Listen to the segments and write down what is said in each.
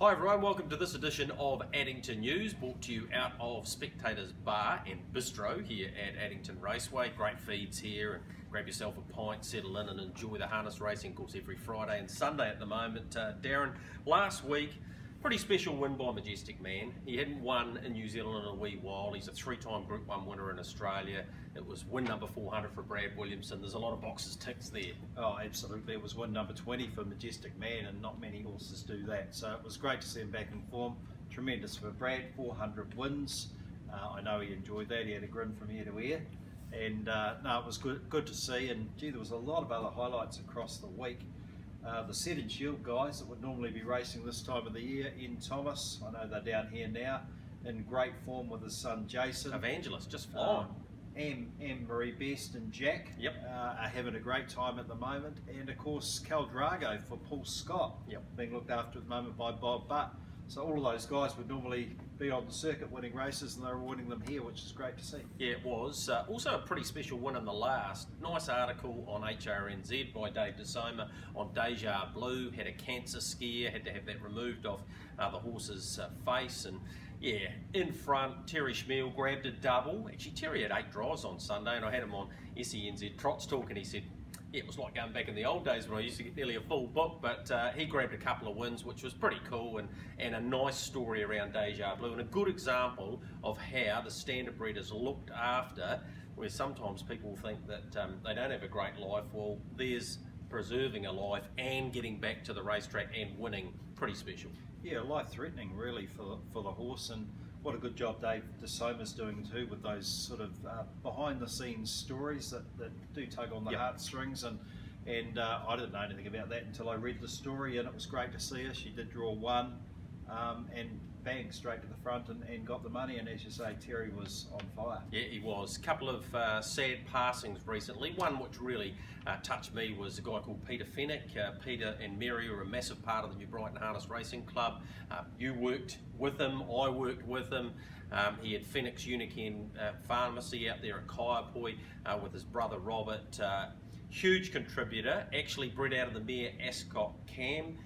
Hi everyone, welcome to this edition of Addington News, brought to you out of Spectators Bar and Bistro here at Addington Raceway. Great feeds here, and grab yourself a pint, settle in and enjoy the harness racing, of course, every Friday and Sunday at the moment. Darren, last week, pretty special win by Majestic Man. He hadn't won in New Zealand in a wee while. He's a three-time Group 1 winner in Australia. It was win number 400 for Brad Williamson. There's a lot of boxes ticked there. Oh, absolutely. It was win number 20 for Majestic Man, and not many horses do that. So it was great to see him back in form. Tremendous for Brad, 400 wins. I know he enjoyed that. He had a grin from ear to ear. And no, it was good to see. And gee, there was a lot of other highlights across the week. The Set and Shield guys that would normally be racing this time of the year, Ian Thomas, I know they're down here now, in great form with his son Jason. Evangelist, just flying. Marie Best and Jack are having a great time at the moment, and of course Cal Drago for Paul Scott, being looked after at the moment by Bob Butt. So all of those guys would normally be on the circuit winning races, and they're winning them here, which is great to see. Yeah, it was. Also a pretty special win in the last. Nice article on HRNZ by Dave DeSoma on Deja Blue. Had a cancer scare, had to have that removed off the horse's face. And yeah, in front, Terry Schmiel grabbed a double. Actually, Terry had 8 drives on Sunday, and I had him on SENZ Trots Talk, and he said, yeah, it was like going back in the old days when I used to get nearly a full book, but he grabbed a couple of wins, which was pretty cool, and a nice story around Deja Blue, and a good example of how the standard breeders looked after, where sometimes people think that they don't have a great life. Well, there's preserving a life and getting back to the racetrack and winning, pretty special. Yeah, life-threatening really for the horse, and what a good job Dave DeSoma's doing too with those sort of behind-the-scenes stories that do tug on the heartstrings. And I didn't know anything about that until I read the story, and it was great to see her. She did draw one, and bang, straight to the front and got the money. And as you say, Terry was on fire. Yeah, he was. A couple of sad passings recently. One which really touched me was a guy called Peter Fenwick. Peter and Mary were a massive part of the New Brighton Harness Racing Club. You worked with him, I worked with him. He had Fenwick's Unican Pharmacy out there at Kaiapoi with his brother Robert. Huge contributor, actually bred out of the mare Ascot Cam.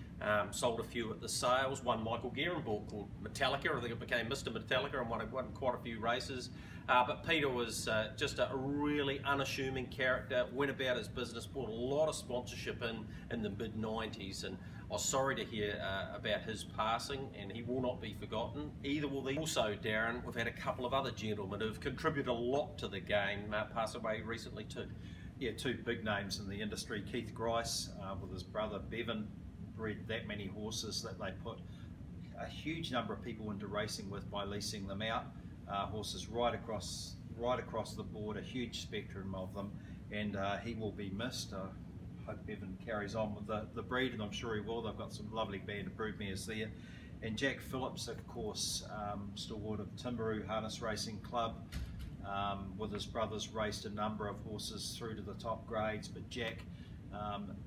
Sold a few at the sales. One Michael Guerin bought called Metallica. I think it became Mr. Metallica, and won quite a few races. But Peter was just a really unassuming character, went about his business, brought a lot of sponsorship in the mid-90s, and I was sorry to hear about his passing, and he will not be forgotten. Either will these. Also, Darren, we've had a couple of other gentlemen who've contributed a lot to the game pass away recently too. Yeah, 2 big names in the industry. Keith Grice with his brother Bevan, bred that many horses that they put a huge number of people into racing with by leasing them out. Horses right across the board, a huge spectrum of them, and he will be missed. I hope Bevan carries on with the breed, and I'm sure he will. They've got some lovely band of broodmares there. And Jack Phillips, of course, stalwart of Timaru Harness Racing Club, with his brothers raced a number of horses through to the top grades, but Jack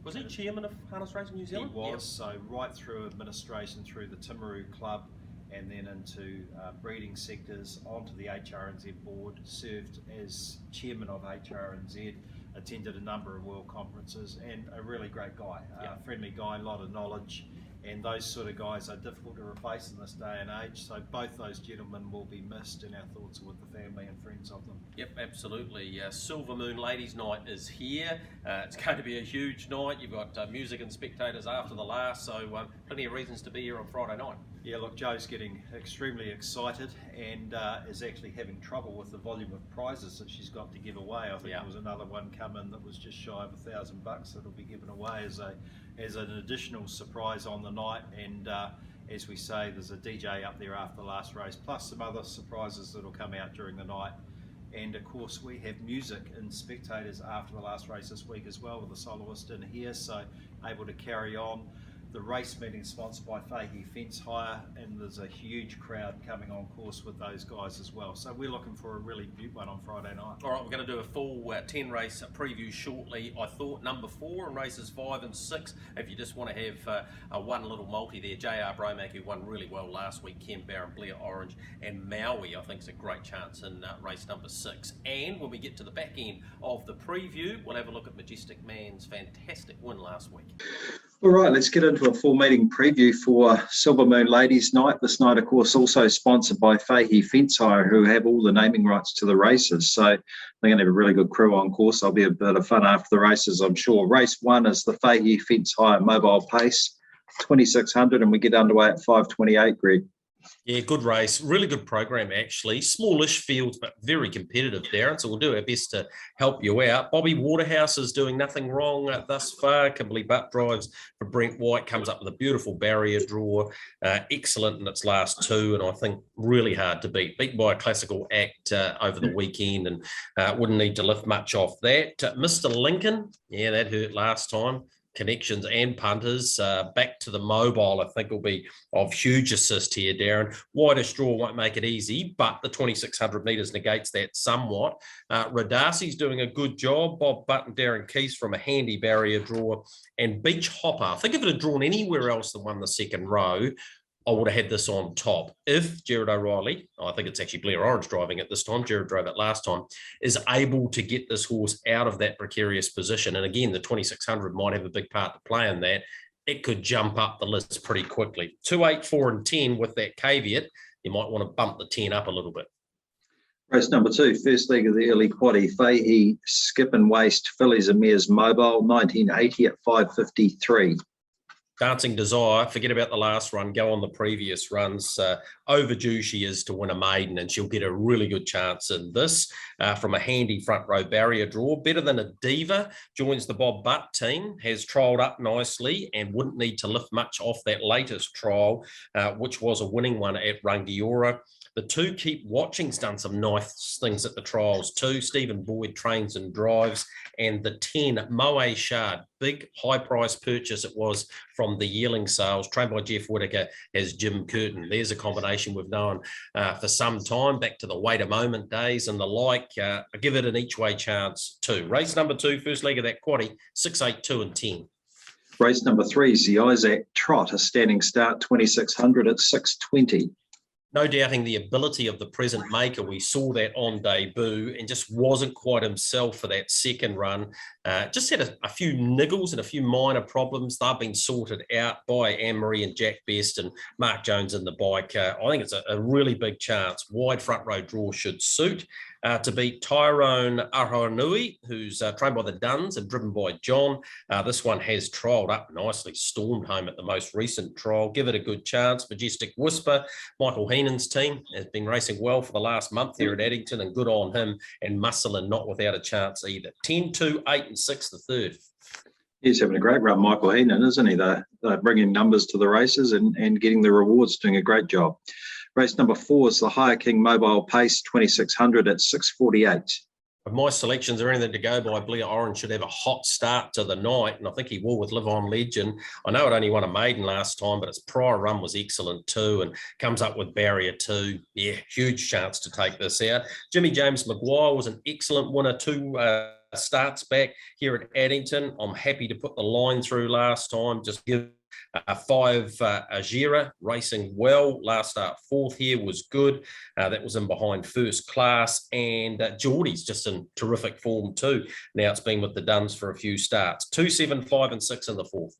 was he chairman of Harness Racing New Zealand? He was, so right through administration, through the Timaru Club, and then into breeding sectors, onto the HRNZ board, served as chairman of HRNZ, attended a number of world conferences, and a really great guy, friendly guy, a lot of knowledge. And those sort of guys are difficult to replace in this day and age. So both those gentlemen will be missed, and our thoughts are with the family and friends of them. Yep, absolutely. Silvermoon Ladies night is here. It's going to be a huge night. You've got music and spectators after the last, so plenty of reasons to be here on Friday night. Yeah, look, Joe's getting extremely excited and is actually having trouble with the volume of prizes that she's got to give away. I think there was another one come in that was just shy of $1,000 that'll be given away as an additional surprise on the night. And as we say, there's a DJ up there after the last race, plus some other surprises that'll come out during the night. And of course, we have music and spectators after the last race this week as well, with a soloist in here, so able to carry on. The race meeting sponsored by Fahey Fence Hire, and there's a huge crowd coming on course with those guys as well. So we're looking for a really beaut one on Friday night. All right, we're going to do a full 10 race preview shortly. I thought number 4 and races 5 and 6, if you just want to have one little multi there. JR Bromack, who won really well last week, Ken Barron, Blair Orange, and Maui, I think is a great chance in race number 6. And when we get to the back end of the preview, we'll have a look at Majestic Man's fantastic win last week. All right, let's get into a full meeting preview for Silvermoon Ladies Night. This night, of course, also sponsored by Fahey Fence Hire, who have all the naming rights to the races. So they're going to have a really good crew on course. There'll be a bit of fun after the races, I'm sure. Race 1 is the Fahey Fence Hire Mobile Pace, 2600, and we get underway at 5:28, Greg. Yeah, good race. Really good program, actually. Smallish fields, but very competitive, Darren. So we'll do our best to help you out. Bobby Waterhouse is doing nothing wrong thus far. Kimberly Butt drives for Brent White, comes up with a beautiful barrier draw. Excellent in its last two, and I think really hard to beat. Beaten by a classical act over the weekend, and wouldn't need to lift much off that. Mr. Lincoln, yeah, that hurt last time. Connections and punters back to the mobile, I think, will be of huge assist here, Darren. Wider straw won't make it easy, but the 2,600 metres negates that somewhat. Radasi's doing a good job. Bob Butt and Darren Keith from a handy barrier draw. And Beach Hopper, I think if it had drawn anywhere else than won the second row, I would have had this on top. If Jared O'Reilly, I think it's actually Blair Orange driving it this time, Jared drove it last time, is able to get this horse out of that precarious position, and again, the 2,600 might have a big part to play in that, it could jump up the list pretty quickly. 2, 8, 4 and 10 with that caveat, you might want to bump the 10 up a little bit. Race number 2, first leg of the early quaddie, Fahey Skip and Waste Fillies and Mares Mobile, 1980 at 5:53. Dancing Desire, forget about the last run, go on the previous runs. Overdue she is to win a maiden, and she'll get a really good chance in this from a handy front row barrier draw. Better Than a Diva, joins the Bob Butt team, has trialled up nicely and wouldn't need to lift much off that latest trial, which was a winning one at Rangiora. The 2 Keep Watching's done some nice things at the trials too. Stephen Boyd trains and drives. And the 10 Moe Shard, big high price purchase it was from the yearling sales, trained by Jeff Whitaker as Jim Curtin. There's a combination we've known for some time, back to the Wait a Moment days and the like. I give it an each way chance too. Race number 2, first leg of that quaddie, 6, 8, 2 and 10. Race number 3 is the Isaac Trot, a standing start, 2,600 at 6:20. No doubting the ability of the present maker. We saw that on debut and just wasn't quite himself for that second run. Just had a few niggles and a few minor problems. They've been sorted out by Anne-Marie and Jack Best and Mark Jones in the bike. I think it's a really big chance. Wide front row draw should suit. To beat Tyrone Aranui, who's trained by the Duns and driven by John. This one has trialled up nicely, stormed home at the most recent trial. Give it a good chance. Majestic Whisper, Michael Heenan's team, has been racing well for the last month here at Addington, and good on him. And Musselin not without a chance either. 10, 2, 8 and 6 the third. He's having a great run, Michael Heenan, isn't he? They're bringing numbers to the races and getting the rewards, doing a great job. Race number 4 is the Hire King Mobile Pace, 2,600 at 6:48. Of my selections or anything to go by, Blair Orange should have a hot start to the night, and I think he will with Live On Legend. I know it only won a maiden last time, but its prior run was excellent too, and comes up with barrier 2. Yeah, huge chance to take this out. Jimmy James Maguire was an excellent winner 2 starts back here at Addington. I'm happy to put the line through last time. Just give 5 Ajira racing well. Last start 4th here was good. That was in behind First Class, and Geordie's just in terrific form too. Now it's been with the Duns for a few starts. 2, 7, 5 and 6 in the 4th.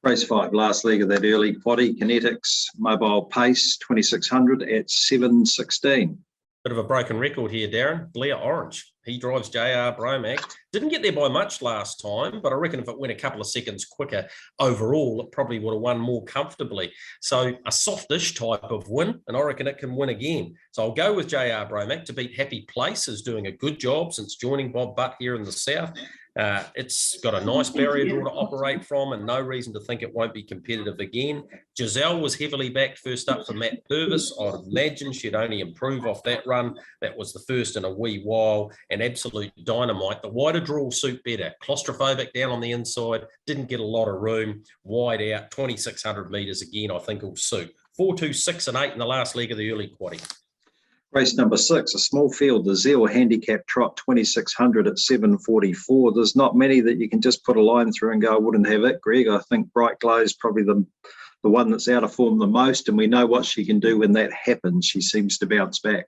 Race 5, last leg of that early quaddie, Kinetics Mobile Pace, 2,600 at 7:16. Bit of a broken record here, Darren. Blair Orange. He drives JR Bromack. Didn't get there by much last time, but I reckon if it went a couple of seconds quicker overall, it probably would have won more comfortably. So a softish type of win, and I reckon it can win again. So I'll go with JR Bromack to beat Happy Places, doing a good job since joining Bob Butt here in the south. It's got a nice barrier draw to operate from, and no reason to think it won't be competitive again. Giselle was heavily backed first up for Matt Purvis. I'd imagine she'd only improve off that run. That was the first in a wee while, and absolute dynamite. The wider draw will suit better. Claustrophobic down on the inside, didn't get a lot of room. Wide out, 2,600 metres again, I think will suit. 4, 2, 6 and 8 in the last leg of the early quaddie. Race number 6, a small field, the Zell Handicap Trot, 2,600 at 7:44. There's not many that you can just put a line through and go, I wouldn't have it, Greg. I think Bright Glow is probably the one that's out of form the most, and we know what she can do when that happens. She seems to bounce back.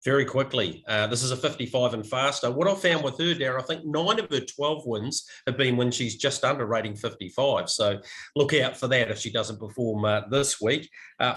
Very quickly. This is a 55 and faster. What I found with her, Darren, I think 9 of her 12 wins have been when she's just under rating 55. So look out for that if she doesn't perform this week.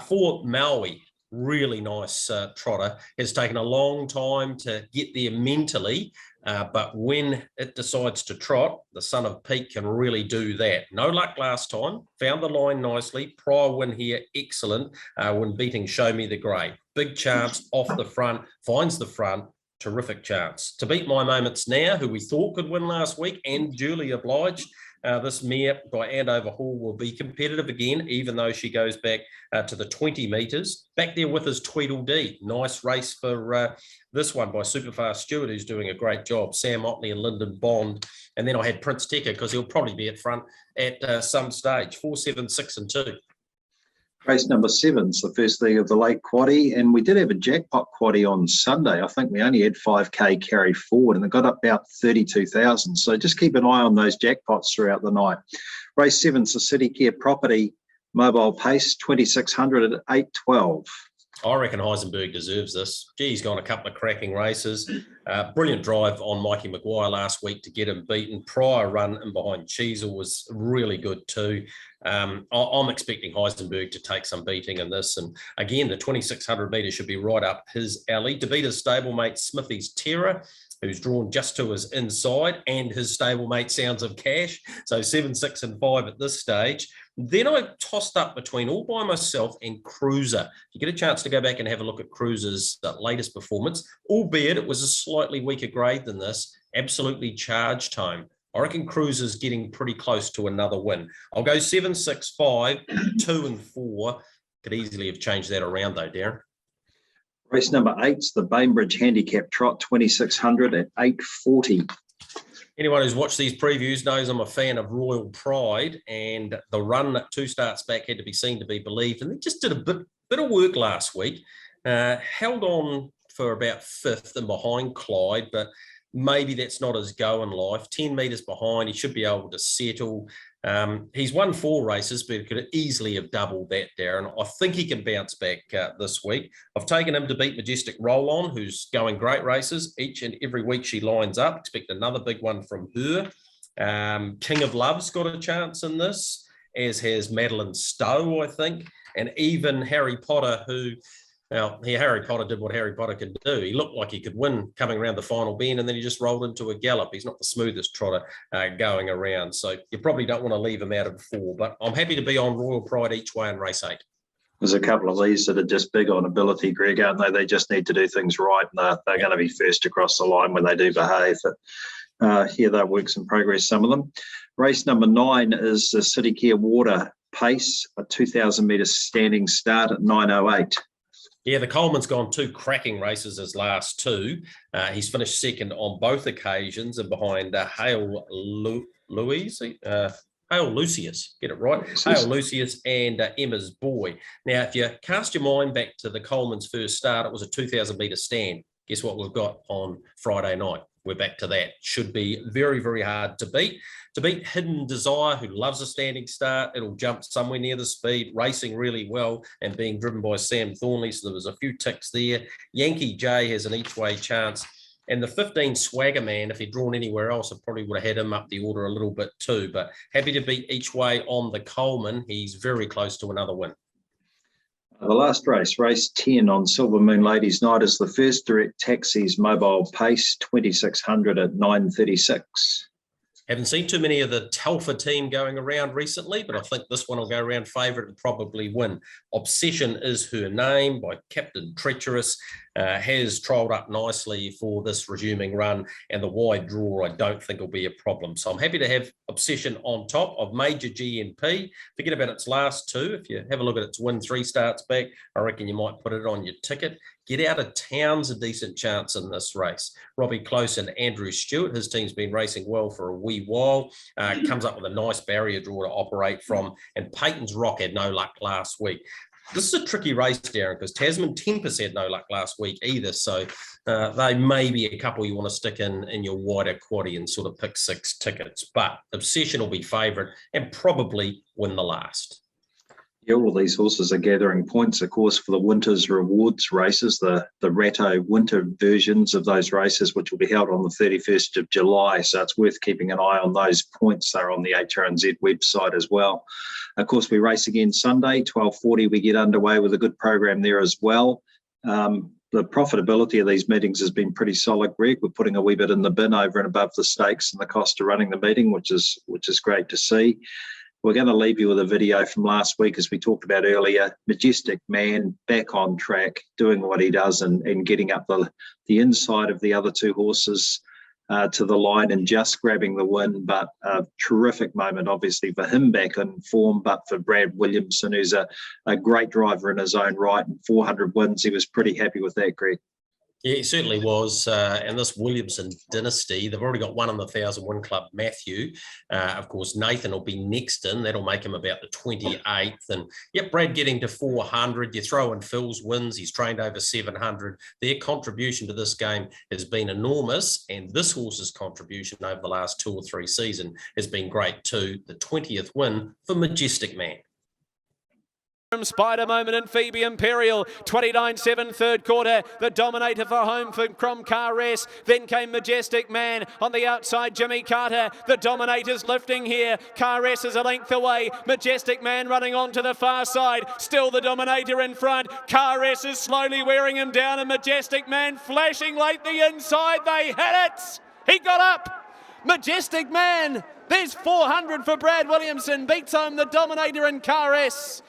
For Maui, really nice trotter. Has taken a long time to get there mentally, but when it decides to trot, the Son of Peak can really do that. No luck last time. Found the line nicely. Prior win here, excellent. When beating Show Me the Grey. Big chance off the front, finds the front, terrific chance. To beat My Moments Now, who we thought could win last week, and duly obliged, this mare by Andover Hall will be competitive again, even though she goes back to the 20 metres. Back there with his Tweedledee. Nice race for this one by Superfast Stewart, who's doing a great job. Sam Otley and Lyndon Bond. And then I had Prince Tecker, because he'll probably be at front at some stage. 4, 7, 6 and 2. Race number 7's the first leg of the late quaddie, and we did have a jackpot quaddie on Sunday. I think we only had 5k carry forward, and it got up about 32,000. So just keep an eye on those jackpots throughout the night. Race 7's the City Care Property Mobile Pace, 2,600 at 8.12. I reckon Heisenberg deserves this. Gee, he's gone a couple of cracking races. Brilliant drive on Mikey Maguire last week to get him beaten. Prior run in behind Cheezel was really good too. I'm expecting Heisenberg to take some beating in this. And again, the 2,600 metres should be right up his alley. To beat his stablemate Smithy's Terror, who's drawn just to his inside, and his stablemate Sounds of Cash. So 7, 6 and 5 at this stage. Then I tossed up between All By Myself and Cruiser. You get a chance to go back and have a look at Cruiser's latest performance, albeit it was a slightly weaker grade than this, absolutely charged home. I reckon Cruiser's getting pretty close to another win. I'll go 7, 6, 5, 2 and 4. Could easily have changed that around though, Darren. Race number 8's the Bainbridge Handicap Trot, 2,600 at 8.40. Anyone who's watched these previews knows I'm a fan of Royal Pride, and the run 2 starts back had to be seen to be believed, and they just did a bit of work last week. Held on for about 5th and behind Clyde, but maybe that's not his go in life. 10 metres behind, he should be able to settle. He's won 4 races, but he could easily have doubled that, Darren. I think he can bounce back this week. I've taken him to beat Majestic Roll-On, who's going great races. Each and every week she lines up. Expect another big one from her. King of Love's got a chance in this, as has Madeline Stowe, I think. And even Harry Potter, who... Now, Harry Potter did what Harry Potter can do. He looked like he could win coming around the final bend, and then he just rolled into a gallop. He's not the smoothest trotter going around. So you probably don't want to leave him out of 4. But I'm happy to be on Royal Pride each way in race 8. There's a couple of these that are just big on ability, Greg, aren't they? They just need to do things right, and they're going to be first across the line when they do behave. But here they're works in progress, some of them. Race number 9 is the City Care Water Pace, a 2,000 metre standing start at 9.08. Yeah, the Coleman's gone 2 cracking races his last 2. He's finished second on both occasions, and behind Hale Lucius, get it right? Hale Lucius and Emma's Boy. Now, if you cast your mind back to the Coleman's first start, it was a 2,000 metre stand. Guess what we've got on Friday night? We're back to that. Should be very, very hard to beat. To beat Hidden Desire, who loves a standing start, it'll jump somewhere near the speed, racing really well and being driven by Sam Thornley. So there was a few ticks there. Yankee J has an each-way chance. And the 15 Swagger Man, if he'd drawn anywhere else, I probably would have had him up the order a little bit too. But happy to beat each way on the Coleman. He's very close to another win. The last race, race 10 on Silvermoon Ladies night, is the first direct taxis mobile pace, 2,600 at 9.36. Haven't seen too many of the Telfer team going around recently, but I think this one will go around favourite and probably win. Obsession is her name by Captain Treacherous. Has trolled up nicely for this resuming run, and the wide draw I don't think will be a problem. So I'm happy to have Obsession on top of Major GNP. Forget about its last 2. If you have a look at its win 3 starts back, I reckon you might put it on your ticket. Get Out of Town's a decent chance in this race. Robbie Close and Andrew Stewart, his team's been racing well for a wee while. Comes up with a nice barrier draw to operate from, and Peyton's Rock had no luck last week. This is a tricky race, Darren, because Tasman Tempest had no luck last week either. So they may be a couple you want to stick in your wider quaddie and sort of pick 6 tickets. But Obsession will be favourite and probably win the last. Yeah, all these horses are gathering points, of course, for the Winter's Rewards races, the Ratto winter versions of those races, which will be held on the 31st of July. So it's worth keeping an eye on those points. They're on the HRNZ website as well. Of course, we race again Sunday, 12:40. We get underway with a good program there as well. The profitability of these meetings has been pretty solid, Greg. We're putting a wee bit in the bin over and above the stakes and the cost of running the meeting, which is great to see. We're going to leave you with a video from last week, as we talked about earlier. Majestic Man back on track, doing what he does and getting up the inside of the other two horses to the line and just grabbing the win. But a terrific moment, obviously, for him back in form, but for Brad Williamson, who's a great driver in his own right, and 400 wins. He was pretty happy with that, Greg. Yeah, he certainly was. And this Williamson dynasty, they've already got one in the 1,001 club, Matthew. Of course, Nathan will be next in. That'll make him about the 28th. And yep, Brad getting to 400. You throw in Phil's wins. He's trained over 700. Their contribution to this game has been enormous. And this horse's contribution over the last 2 or 3 seasons has been great too. The 20th win for Majestic Man. From Spider Moment and Phoebe Imperial, 29-7 third quarter, the dominator for home from Grice. Then came Majestic Man on the outside, Jimmy Carter. The dominator's lifting here. Grice is a length away. Majestic Man running on to the far side. Still the dominator in front. Grice is slowly wearing him down, and Majestic Man flashing late the inside. They hit it. He got up. Majestic Man. There's 400 for Brad Williamson. Beats home the dominator in Grice.